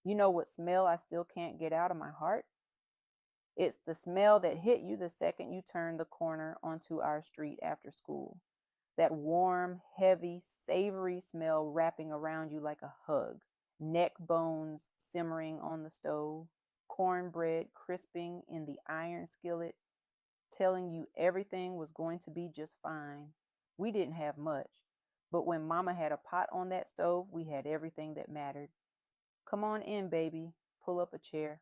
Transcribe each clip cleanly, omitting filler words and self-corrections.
You know what smell I still can't get out of my heart? It's the smell that hit you the second you turned the corner onto our street after school. That warm, heavy, savory smell wrapping around you like a hug. Neck bones simmering on the stove, cornbread crisping in the iron skillet, telling you everything was going to be just fine. We didn't have much, but when Mama had a pot on that stove, we had everything that mattered. Come on in, baby. Pull up a chair.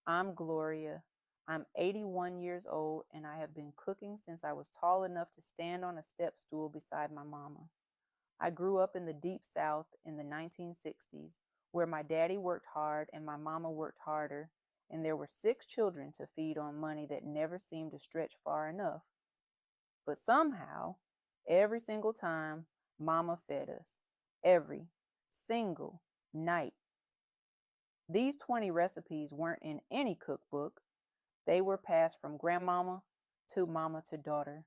I'm Gloria. I'm 81 years old and I have been cooking since I was tall enough to stand on a step stool beside my mama. I grew up in the deep South in the 1960s, where my daddy worked hard and my mama worked harder, and there were 6 children to feed on money that never seemed to stretch far enough. But somehow, every single time, mama fed us. Every single night. These 20 recipes weren't in any cookbook. They were passed from grandmama to daughter,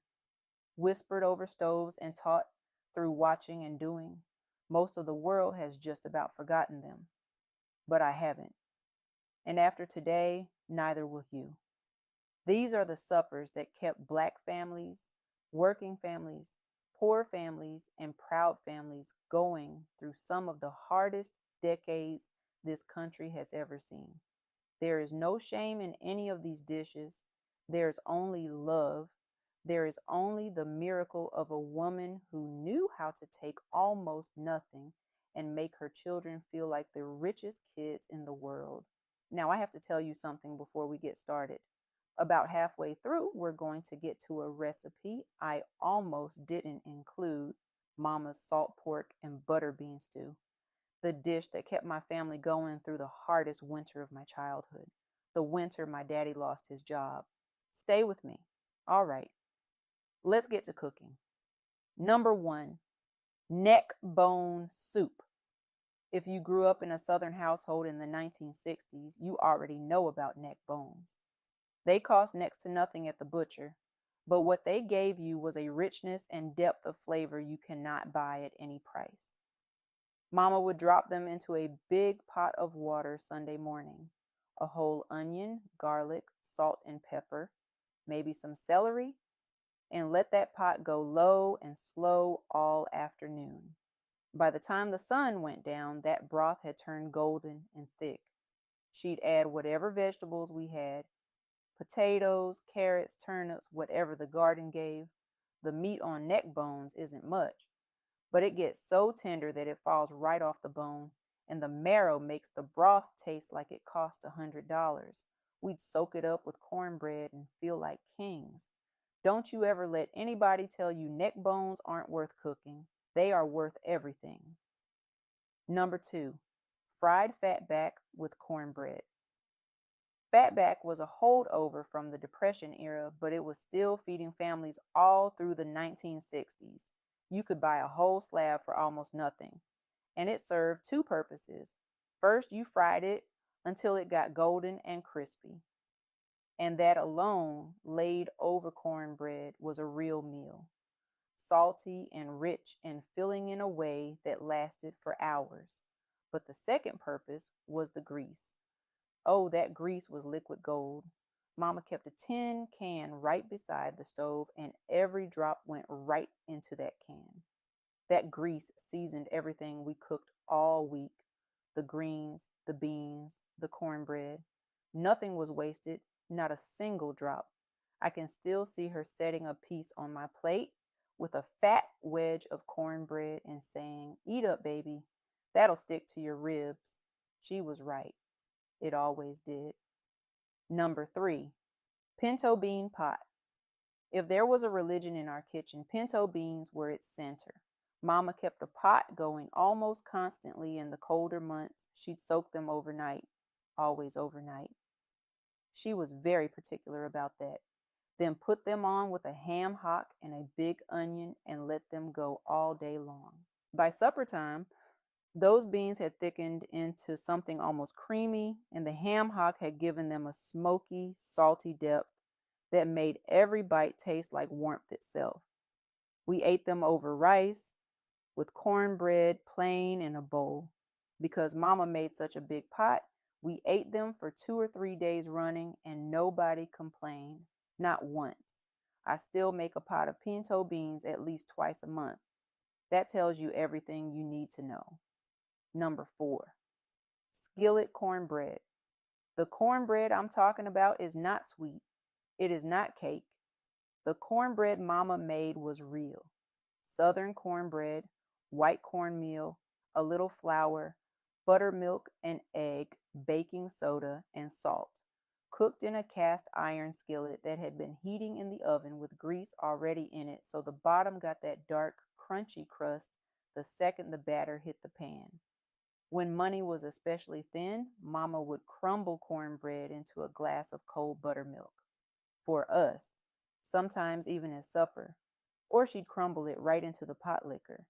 whispered over stoves and taught through watching and doing. Most of the world has just about forgotten them, but I haven't. And after today, neither will you. These are the suppers that kept Black families, working families, poor families, and proud families going through some of the hardest decades this country has ever seen. There is no shame in any of these dishes. There is only love. There is only the miracle of a woman who knew how to take almost nothing and make her children feel like the richest kids in the world. Now, I have to tell you something before we get started. About halfway through, we're going to get to a recipe I almost didn't include, Mama's salt pork and butter bean stew, the dish that kept my family going through the hardest winter of my childhood, the winter my daddy lost his job. Stay with me. All right, let's get to cooking. Number 1, neck bone soup. If you grew up in a Southern household in the 1960s, you already know about neck bones. They cost next to nothing at the butcher, but what they gave you was a richness and depth of flavor you cannot buy at any price. Mama would drop them into a big pot of water Sunday morning. A whole onion, garlic, salt and pepper, maybe some celery, and let that pot go low and slow all afternoon. By the time the sun went down, that broth had turned golden and thick. She'd add whatever vegetables we had, potatoes, carrots, turnips, whatever the garden gave. The meat on neck bones isn't much, but it gets so tender that it falls right off the bone, and the marrow makes the broth taste like it cost $100. We'd soak it up with cornbread and feel like kings. Don't you ever let anybody tell you neck bones aren't worth cooking. They are worth everything. Number 2, fried fatback with cornbread. Fatback was a holdover from the Depression era, but it was still feeding families all through the 1960s. You could buy a whole slab for almost nothing, and it served 2 purposes. First, you fried it until it got golden and crispy, and that alone, laid over cornbread, was a real meal. Salty and rich and filling in a way that lasted for hours. But the second purpose was the grease. Oh, that grease was liquid gold. Mama kept a tin can right beside the stove, and every drop went right into that can. That grease seasoned everything we cooked all week, the greens, the beans, the cornbread. Nothing was wasted, not a single drop. I can still see her setting a piece on my plate with a fat wedge of cornbread and saying, "Eat up, baby. That'll stick to your ribs." She was right. It always did. Number 3, pinto bean pot. If there was a religion in our kitchen, pinto beans were its center. Mama kept a pot going almost constantly in the colder months. She'd soak them overnight, always overnight. She was very particular about that. Then put them on with a ham hock and a big onion and let them go all day long. By supper time, those beans had thickened into something almost creamy, and the ham hock had given them a smoky, salty depth that made every bite taste like warmth itself. We ate them over rice, with cornbread plain in a bowl. Because Mama made such a big pot, we ate them for 2 or 3 days running and nobody complained. Not once. I still make a pot of pinto beans at least twice a month. That tells you everything you need to know. Number 4, skillet cornbread. The cornbread I'm talking about is not sweet. It is not cake. The cornbread Mama made was real. Southern cornbread, white cornmeal, a little flour, buttermilk and egg, baking soda, and salt, cooked in a cast iron skillet that had been heating in the oven with grease already in it, so the bottom got that dark, crunchy crust the second the batter hit the pan. When money was especially thin, Mama would crumble cornbread into a glass of cold buttermilk. For us, sometimes even as supper, or she'd crumble it right into the pot liquor,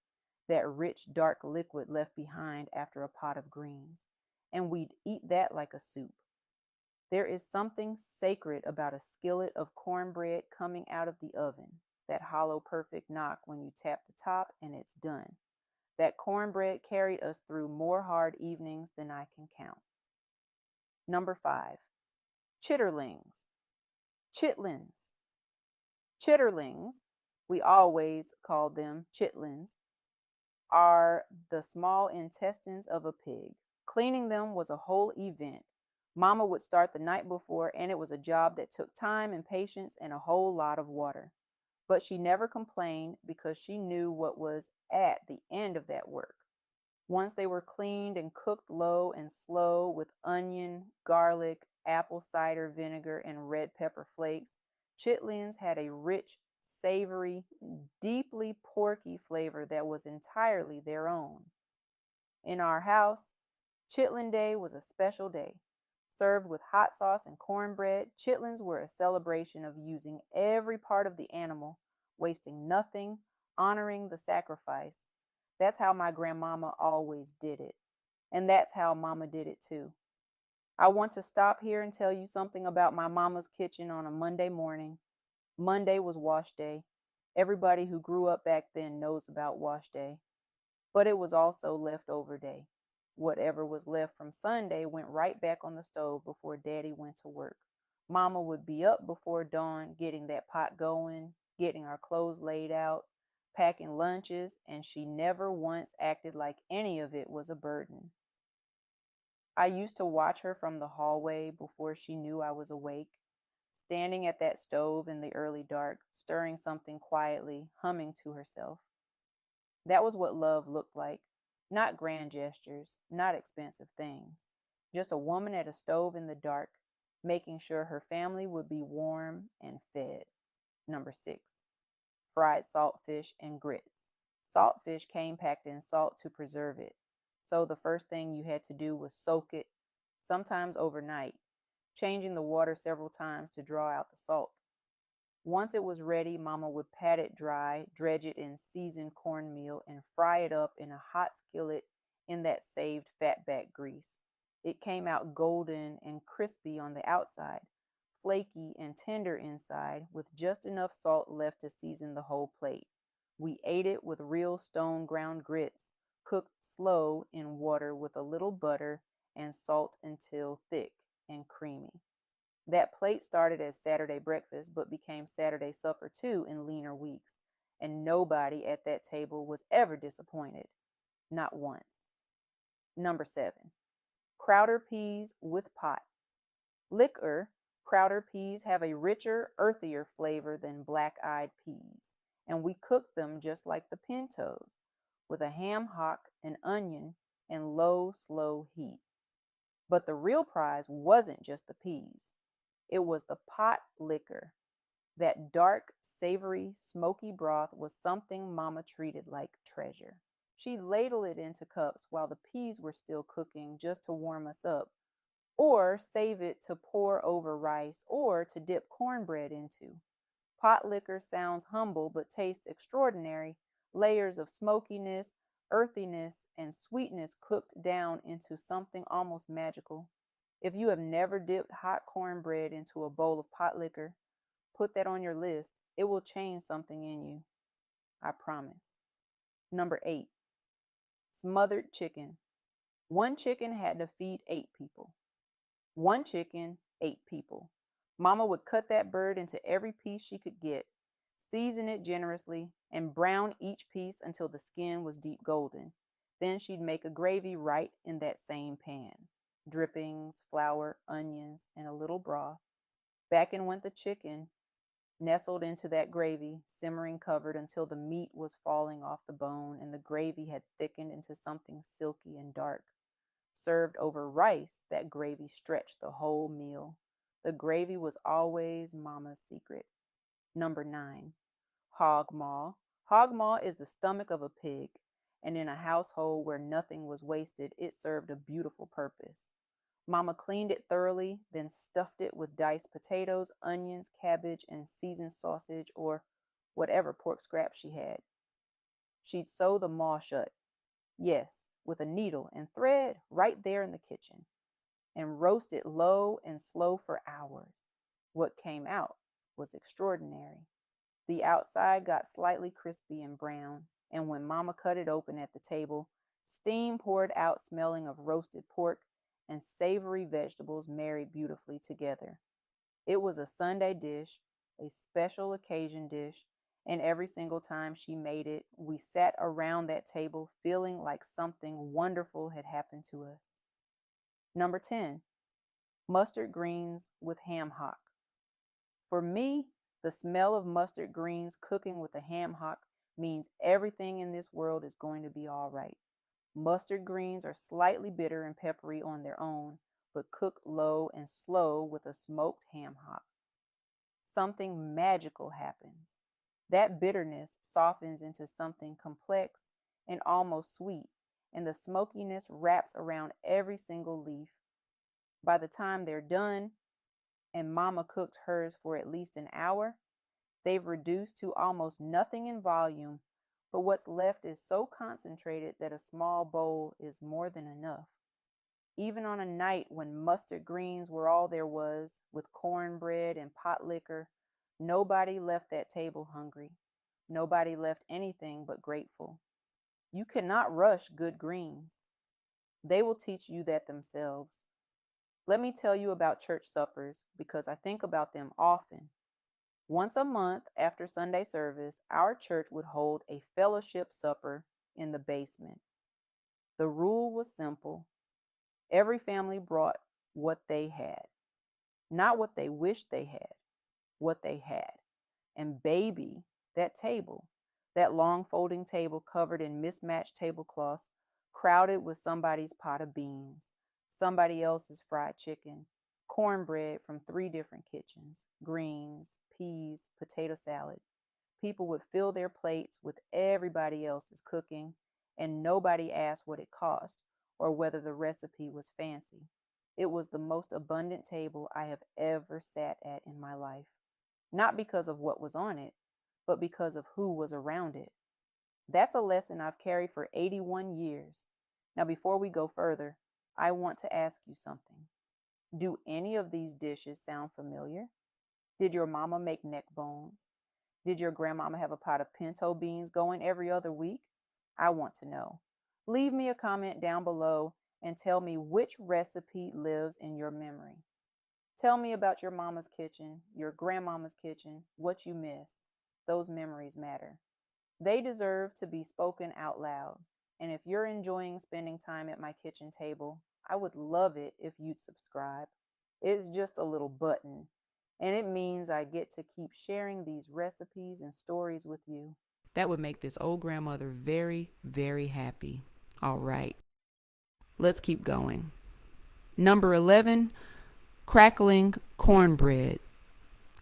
that rich, dark liquid left behind after a pot of greens, and we'd eat that like a soup. There is something sacred about a skillet of cornbread coming out of the oven, that hollow, perfect knock when you tap the top and it's done. That cornbread carried us through more hard evenings than I can count. Number 5, chitterlings. Chitlins. Chitterlings, we always called them chitlins, are the small intestines of a pig. Cleaning them was a whole event. Mama would start the night before, and it was a job that took time and patience and a whole lot of water. But she never complained because she knew what was at the end of that work. Once they were cleaned and cooked low and slow with onion, garlic, apple cider vinegar, and red pepper flakes, chitlins had a rich, savory, deeply porky flavor that was entirely their own. In our house, Chitlin Day was a special day. Served with hot sauce and cornbread, chitlins were a celebration of using every part of the animal, wasting nothing, honoring the sacrifice. That's how my grandmama always did it. And that's how Mama did it too. I want to stop here and tell you something about my mama's kitchen on a Monday morning. Monday was wash day. Everybody who grew up back then knows about wash day. But it was also leftover day. Whatever was left from Sunday went right back on the stove before Daddy went to work. Mama would be up before dawn, getting that pot going, getting our clothes laid out, packing lunches, and she never once acted like any of it was a burden. I used to watch her from the hallway before she knew I was awake, standing at that stove in the early dark, stirring something quietly, humming to herself. That was what love looked like. Not grand gestures, not expensive things. Just a woman at a stove in the dark, making sure her family would be warm and fed. Number 6, fried saltfish and grits. Saltfish came packed in salt to preserve it. So the first thing you had to do was soak it, sometimes overnight, changing the water several times to draw out the salt. Once it was ready, Mama would pat it dry, dredge it in seasoned cornmeal, and fry it up in a hot skillet in that saved fatback grease. It came out golden and crispy on the outside, flaky and tender inside, with just enough salt left to season the whole plate. We ate it with real stone ground grits, cooked slow in water with a little butter and salt until thick and creamy. That plate started as Saturday breakfast, but became Saturday supper too in leaner weeks, and nobody at that table was ever disappointed. Not once. Number 7, Crowder peas with pot. Liquor, Crowder peas have a richer, earthier flavor than black-eyed peas, and we cooked them just like the pintos, with a ham hock, an onion, and low, slow heat. But the real prize wasn't just the peas. It was the pot liquor. That dark, savory, smoky broth was something Mama treated like treasure. She'd ladle it into cups while the peas were still cooking just to warm us up, or save it to pour over rice or to dip cornbread into. Pot liquor sounds humble but tastes extraordinary, layers of smokiness, earthiness, and sweetness cooked down into something almost magical. If you have never dipped hot cornbread into a bowl of pot liquor, put that on your list. It will change something in you. I promise. Number 8, smothered chicken. One chicken had to feed 8 people. One chicken, 8 people. Mama would cut that bird into every piece she could get, season it generously, and brown each piece until the skin was deep golden. Then she'd make a gravy right in that same pan. Drippings, flour, onions, and a little broth. Back in went the chicken, nestled into that gravy, simmering covered until the meat was falling off the bone and the gravy had thickened into something silky and dark. Served over rice, that gravy stretched the whole meal. The gravy was always Mama's secret. Number 9. Hog maw. Hog maw is the stomach of a pig, and in a household where nothing was wasted, it served a beautiful purpose. Mama cleaned it thoroughly, then stuffed it with diced potatoes, onions, cabbage, and seasoned sausage or whatever pork scraps she had. She'd sew the maw shut. Yes, with a needle and thread right there in the kitchen, and roast it low and slow for hours. What came out was extraordinary. The outside got slightly crispy and brown, and when Mama cut it open at the table, steam poured out smelling of roasted pork and savory vegetables married beautifully together. It was a Sunday dish, a special occasion dish, and every single time she made it, we sat around that table feeling like something wonderful had happened to us. Number 10, mustard greens with ham hock. For me, the smell of mustard greens cooking with a ham hock means everything in this world is going to be all right. Mustard greens are slightly bitter and peppery on their own, but cook low and slow with a smoked ham hock. Something magical happens. That bitterness softens into something complex and almost sweet, and the smokiness wraps around every single leaf. By the time they're done, and Mama cooked hers for at least an hour, they've reduced to almost nothing in volume, but what's left is so concentrated that a small bowl is more than enough. Even on a night when mustard greens were all there was, with cornbread and pot liquor, nobody left that table hungry. Nobody left anything but grateful. You cannot rush good greens. They will teach you that themselves. Let me tell you about church suppers because I think about them often. Once a month after Sunday service, our church would hold a fellowship supper in the basement. The rule was simple. Every family brought what they had. Not what they wished they had, what they had. And baby, that table, that long folding table covered in mismatched tablecloths, crowded with somebody's pot of beans, somebody else's fried chicken, cornbread from 3 different kitchens, greens, peas, potato salad. People would fill their plates with everybody else's cooking, and nobody asked what it cost or whether the recipe was fancy. It was the most abundant table I have ever sat at in my life. Not because of what was on it, but because of who was around it. That's a lesson I've carried for 81 years. Now, before we go further, I want to ask you something. Do any of these dishes sound familiar? Did your mama make neck bones? Did your grandmama have a pot of pinto beans going every other week? I want to know. Leave me a comment down below and tell me which recipe lives in your memory. Tell me about your mama's kitchen, your grandmama's kitchen, what you miss. Those memories matter. They deserve to be spoken out loud. And if you're enjoying spending time at my kitchen table, I would love it if you'd subscribe. It's just a little button, and it means I get to keep sharing these recipes and stories with you. That would make this old grandmother very, very happy. All right, let's keep going. Number 11, crackling cornbread.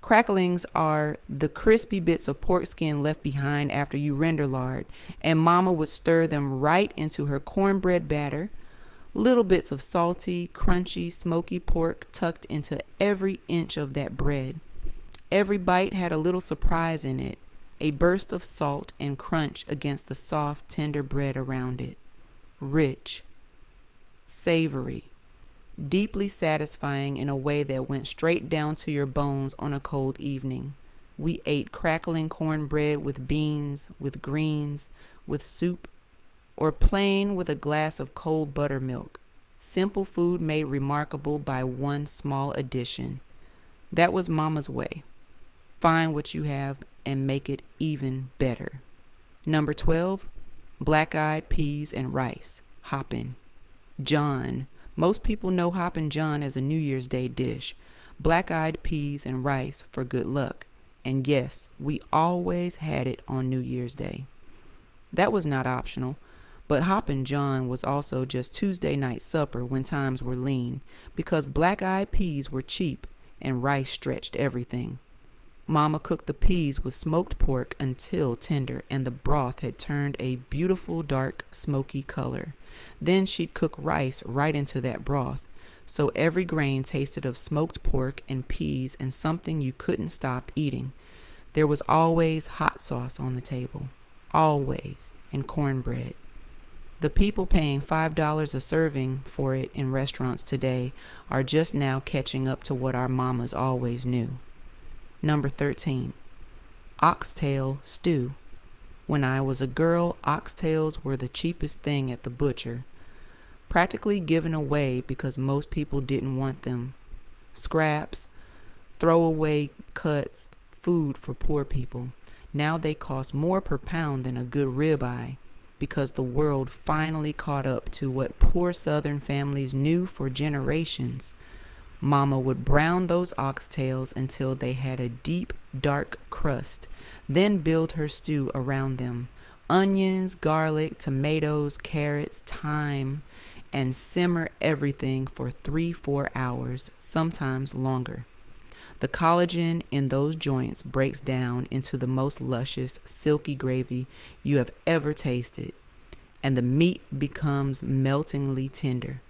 Cracklings are the crispy bits of pork skin left behind after you render lard, and Mama would stir them right into her cornbread batter. Little bits of salty, crunchy, smoky pork tucked into every inch of that bread. Every bite had a little surprise in it, a burst of salt and crunch against the soft, tender bread around it. Rich, savory, deeply satisfying in a way that went straight down to your bones on a cold evening. We ate crackling cornbread with beans, with greens, with soup, or plain with a glass of cold buttermilk. Simple food made remarkable by one small addition. That was Mama's way. Find what you have and make it even better. Number 12, black-eyed peas and rice, hoppin'. John. Most people know hoppin' John as a New Year's Day dish. Black-eyed peas and rice for good luck. And yes, we always had it on New Year's Day. That was not optional, but Hoppin' John was also just Tuesday night supper when times were lean, because black-eyed peas were cheap and rice stretched everything. Mama cooked the peas with smoked pork until tender and the broth had turned a beautiful dark smoky color. Then she'd cook rice right into that broth, so every grain tasted of smoked pork and peas and something you couldn't stop eating. There was always hot sauce on the table, always, and cornbread. The people paying $5 a serving for it in restaurants today are just now catching up to what our mamas always knew. Number 13, oxtail stew. When I was a girl, oxtails were the cheapest thing at the butcher, practically given away because most people didn't want them. Scraps, throwaway cuts, food for poor people. Now they cost more per pound than a good ribeye because the world finally caught up to what poor Southern families knew for generations. Mama would brown those oxtails until they had a deep, dark crust, then build her stew around them. Onions, garlic, tomatoes, carrots, thyme, and simmer everything for 3-4 hours, sometimes longer. The collagen in those joints breaks down into the most luscious, silky gravy you have ever tasted, and the meat becomes meltingly tender.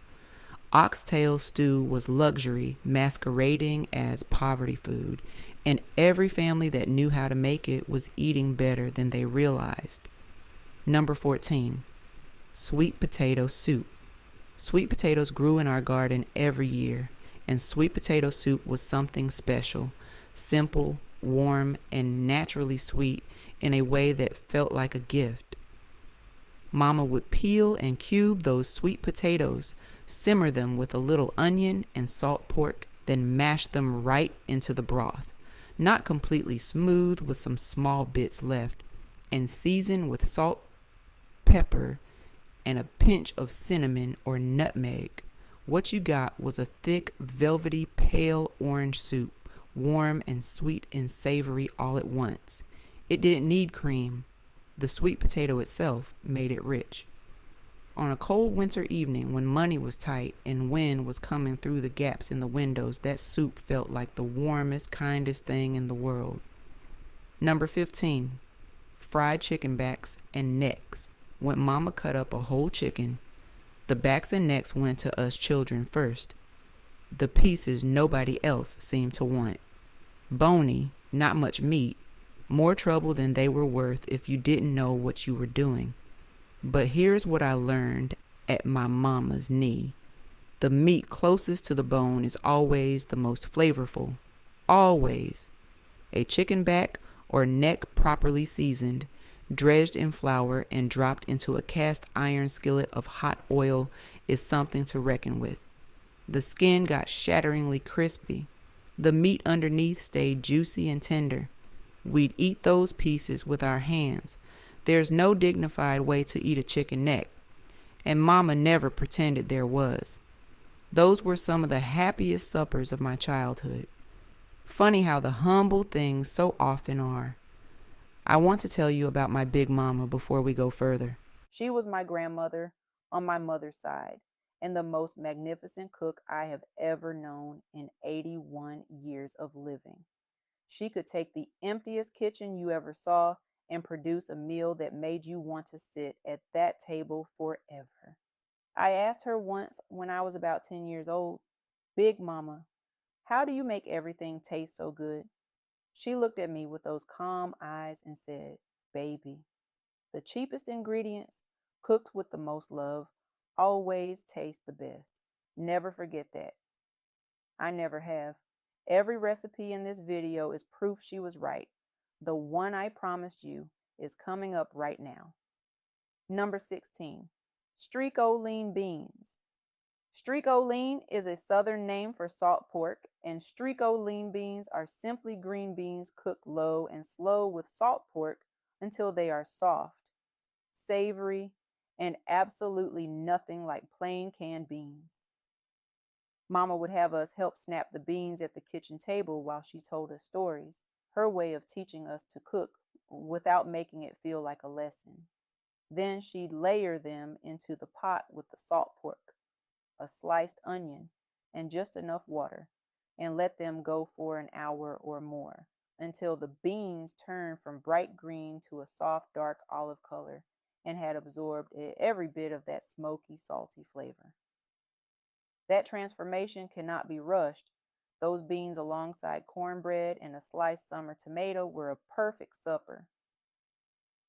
Oxtail stew was luxury masquerading as poverty food, and every family that knew how to make it was eating better than they realized. Number 14, sweet potato soup. Sweet potatoes grew in our garden every year, and sweet potato soup was something special, simple, warm, and naturally sweet in a way that felt like a gift. Mama would peel and cube those sweet potatoes, simmer them with a little onion and salt pork, then mash them right into the broth, not completely smooth with some small bits left, and season with salt, pepper, and a pinch of cinnamon or nutmeg. What you got was a thick, velvety, pale orange soup, warm and sweet and savory all at once. It didn't need cream. The sweet potato itself made it rich. On a cold winter evening when money was tight and wind was coming through the gaps in the windows, that soup felt like the warmest, kindest thing in the world. Number 15, fried chicken backs and necks. When Mama cut up a whole chicken, the backs and necks went to us children first. The pieces nobody else seemed to want. Bony, not much meat, more trouble than they were worth if you didn't know what you were doing. But here's what I learned at my mama's knee. The meat closest to the bone is always the most flavorful. Always. A chicken back or neck properly seasoned, dredged in flour and dropped into a cast iron skillet of hot oil is something to reckon with. The skin got shatteringly crispy. The meat underneath stayed juicy and tender. We'd eat those pieces with our hands. There's no dignified way to eat a chicken neck, and Mama never pretended there was. Those were some of the happiest suppers of my childhood. Funny how the humble things so often are. I want to tell you about my big mama before we go further. She was my grandmother on my mother's side and the most magnificent cook I have ever known in 81 years of living. She could take the emptiest kitchen you ever saw and produce a meal that made you want to sit at that table forever. I asked her once when I was about 10 years old, "Big Mama, how do you make everything taste so good?" She looked at me with those calm eyes and said, "Baby, the cheapest ingredients, cooked with the most love, always taste the best. Never forget that." I never have. Every recipe in this video is proof she was right. The one I promised you is coming up right now. Number 16, streakoline beans. Streakoline is a southern name for salt pork, and streakoline beans are simply green beans cooked low and slow with salt pork until they are soft, savory, and absolutely nothing like plain canned beans. Mama would have us help snap the beans at the kitchen table while she told us stories, her way of teaching us to cook without making it feel like a lesson. Then she'd layer them into the pot with the salt pork, a sliced onion, and just enough water, and let them go for an hour or more until the beans turned from bright green to a soft dark olive color and had absorbed every bit of that smoky, salty flavor. That transformation cannot be rushed. Those beans alongside cornbread and a sliced summer tomato were a perfect supper.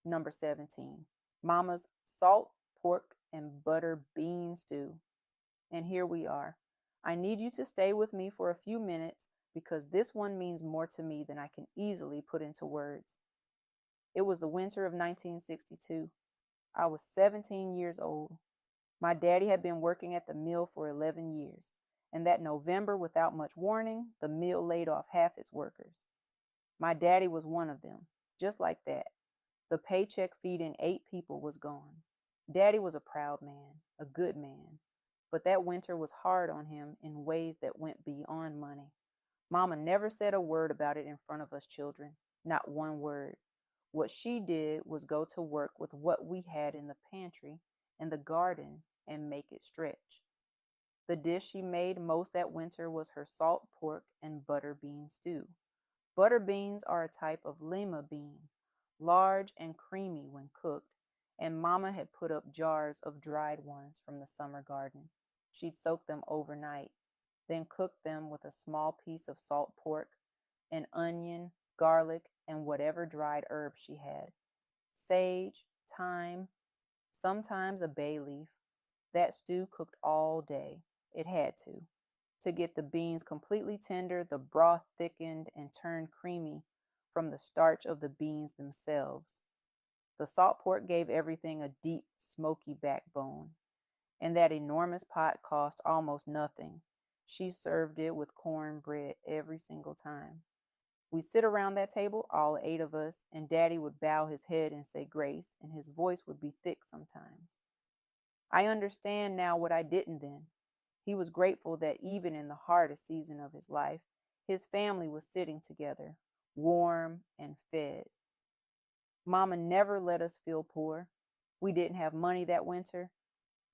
Number 17, Mama's salt pork and butter bean stew. And here we are. I need you to stay with me for a few minutes because this one means more to me than I can easily put into words. It was the winter of 1962. I was 17 years old. My daddy had been working at the mill for 11 years, and that November, without much warning, the mill laid off half its workers. My daddy was one of them, just like that. The paycheck feeding 8 people was gone. Daddy was a proud man, a good man, but that winter was hard on him in ways that went beyond money. Mama never said a word about it in front of us children, not one word. What she did was go to work with what we had in the pantry and the garden and make it stretch. The dish she made most that winter was her salt pork and butter bean stew. Butter beans are a type of lima bean, large and creamy when cooked, and Mama had put up jars of dried ones from the summer garden. She'd soak them overnight, then cook them with a small piece of salt pork, an onion, garlic, and whatever dried herbs she had. Sage, thyme, sometimes a bay leaf. That stew cooked all day. It had to. To get the beans completely tender, the broth thickened and turned creamy from the starch of the beans themselves. The salt pork gave everything a deep, smoky backbone, and that enormous pot cost almost nothing. She served it with cornbread every single time. We'd sit around that table, all 8 of us, and Daddy would bow his head and say grace, and his voice would be thick sometimes. I understand now what I didn't then. He was grateful that even in the hardest season of his life, his family was sitting together, warm and fed. Mama never let us feel poor. We didn't have money that winter,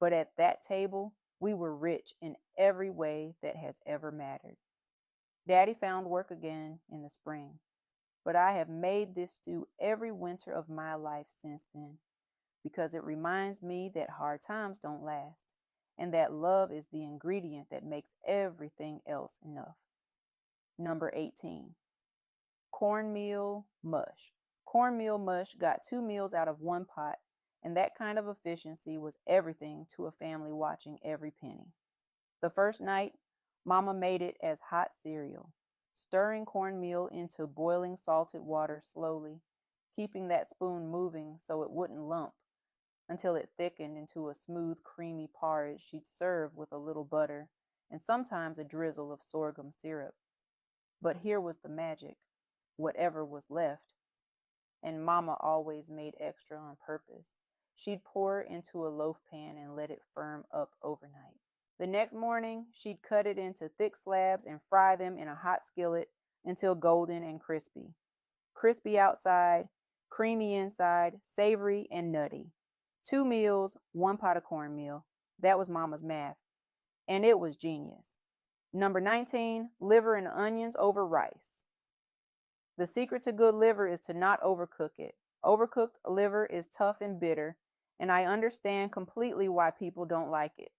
but at that table, we were rich in every way that has ever mattered. Daddy found work again in the spring, but I have made this stew every winter of my life since then because it reminds me that hard times don't last and that love is the ingredient that makes everything else enough. Number 18, cornmeal mush. Cornmeal mush got 2 meals out of 1 pot, and that kind of efficiency was everything to a family watching every penny. The first night, Mama made it as hot cereal, stirring cornmeal into boiling salted water slowly, keeping that spoon moving so it wouldn't lump until it thickened into a smooth, creamy porridge she'd serve with a little butter and sometimes a drizzle of sorghum syrup. But here was the magic, whatever was left, and Mama always made extra on purpose. She'd pour it into a loaf pan and let it firm up overnight. The next morning, she'd cut it into thick slabs and fry them in a hot skillet until golden and crispy. Crispy outside, creamy inside, savory and nutty. 2 meals, 1 pot of cornmeal. That was Mama's math, and it was genius. Number 19, liver and onions over rice. The secret to good liver is to not overcook it. Overcooked liver is tough and bitter, and I understand completely why people don't like it.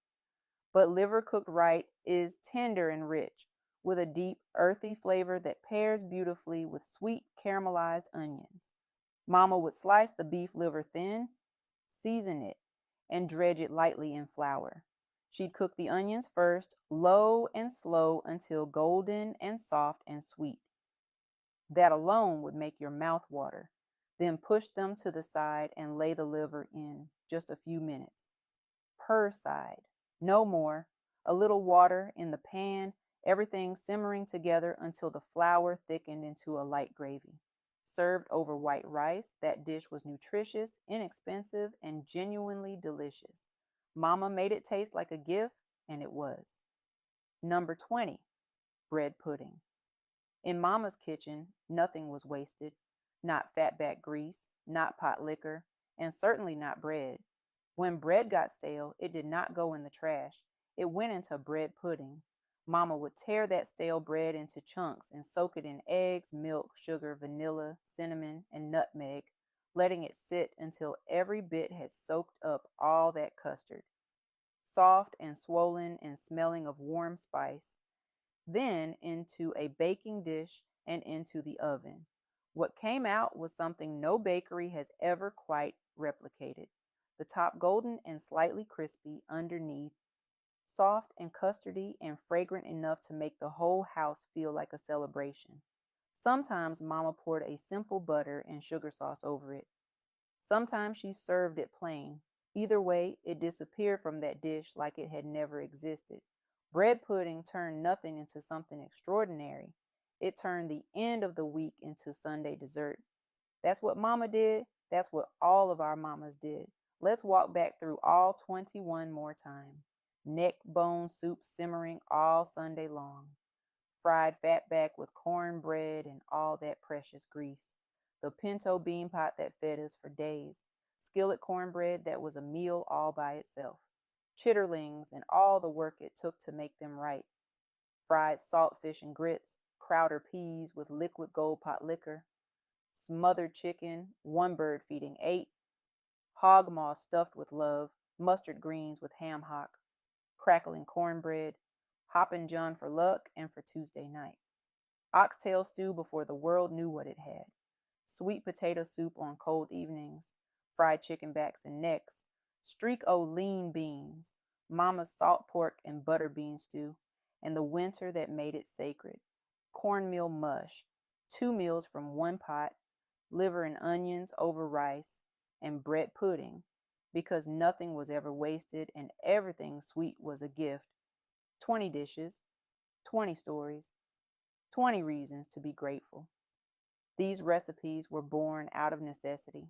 But liver cooked right is tender and rich, with a deep, earthy flavor that pairs beautifully with sweet caramelized onions. Mama would slice the beef liver thin, season it, and dredge it lightly in flour. She'd cook the onions first, low and slow until golden and soft and sweet. That alone would make your mouth water. Then push them to the side and lay the liver in, just a few minutes. Per side, no more. A little water in the pan, everything simmering together until the flour thickened into a light gravy. Served over white rice, that dish was nutritious, inexpensive, and genuinely delicious. Mama made it taste like a gift, and it was. Number 20, bread pudding. In Mama's kitchen, nothing was wasted. Not fatback grease, not pot liquor, and certainly not bread. When bread got stale, it did not go in the trash. It went into bread pudding. Mama would tear that stale bread into chunks and soak it in eggs, milk, sugar, vanilla, cinnamon, and nutmeg, letting it sit until every bit had soaked up all that custard, soft and swollen and smelling of warm spice, then into a baking dish and into the oven. What came out was something no bakery has ever quite replicated. The top golden and slightly crispy, underneath soft and custardy and fragrant enough to make the whole house feel like a celebration. Sometimes Mama poured a simple butter and sugar sauce over it. Sometimes she served it plain. Either way, it disappeared from that dish like it had never existed. Bread pudding turned nothing into something extraordinary. It turned the end of the week into Sunday dessert. That's what Mama did. That's what all of our mamas did. Let's walk back through all 21 more time. Neck bone soup simmering all Sunday long. Fried fatback with cornbread and all that precious grease. The pinto bean pot that fed us for days. Skillet cornbread that was a meal all by itself. Chitterlings and all the work it took to make them right. Fried saltfish and grits. Crowder peas with liquid gold pot liquor. Smothered chicken, one bird feeding 8. Hog maw stuffed with love. Mustard greens with ham hock. Crackling cornbread. Hoppin' John for luck and for Tuesday night. Oxtail stew before the world knew what it had. Sweet potato soup on cold evenings. Fried chicken backs and necks. Streak o' lean beans. Mama's salt pork and butter bean stew. And the winter that made it sacred. Cornmeal mush. 2 meals from one pot. Liver and onions over rice. And bread pudding. Because nothing was ever wasted and everything sweet was a gift. 20 dishes, 20 stories, 20 reasons to be grateful. These recipes were born out of necessity,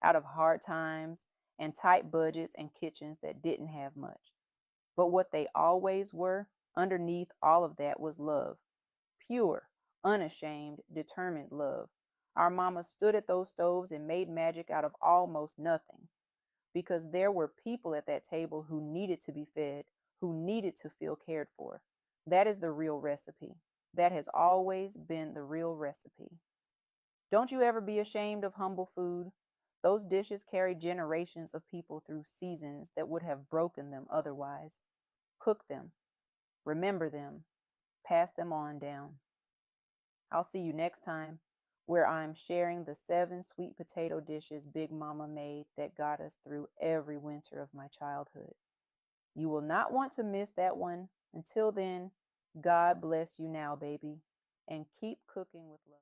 out of hard times and tight budgets and kitchens that didn't have much. But what they always were, underneath all of that, was love. Pure, unashamed, determined love. Our mamas stood at those stoves and made magic out of almost nothing. Because there were people at that table who needed to be fed, who needed to feel cared for. That is the real recipe. That has always been the real recipe. Don't you ever be ashamed of humble food. Those dishes carry generations of people through seasons that would have broken them otherwise. Cook them. Remember them. Pass them on down. I'll see you next time, where I'm sharing the 7 sweet potato dishes Big Mama made that got us through every winter of my childhood. You will not want to miss that one. Until then, God bless you now, baby, and keep cooking with love.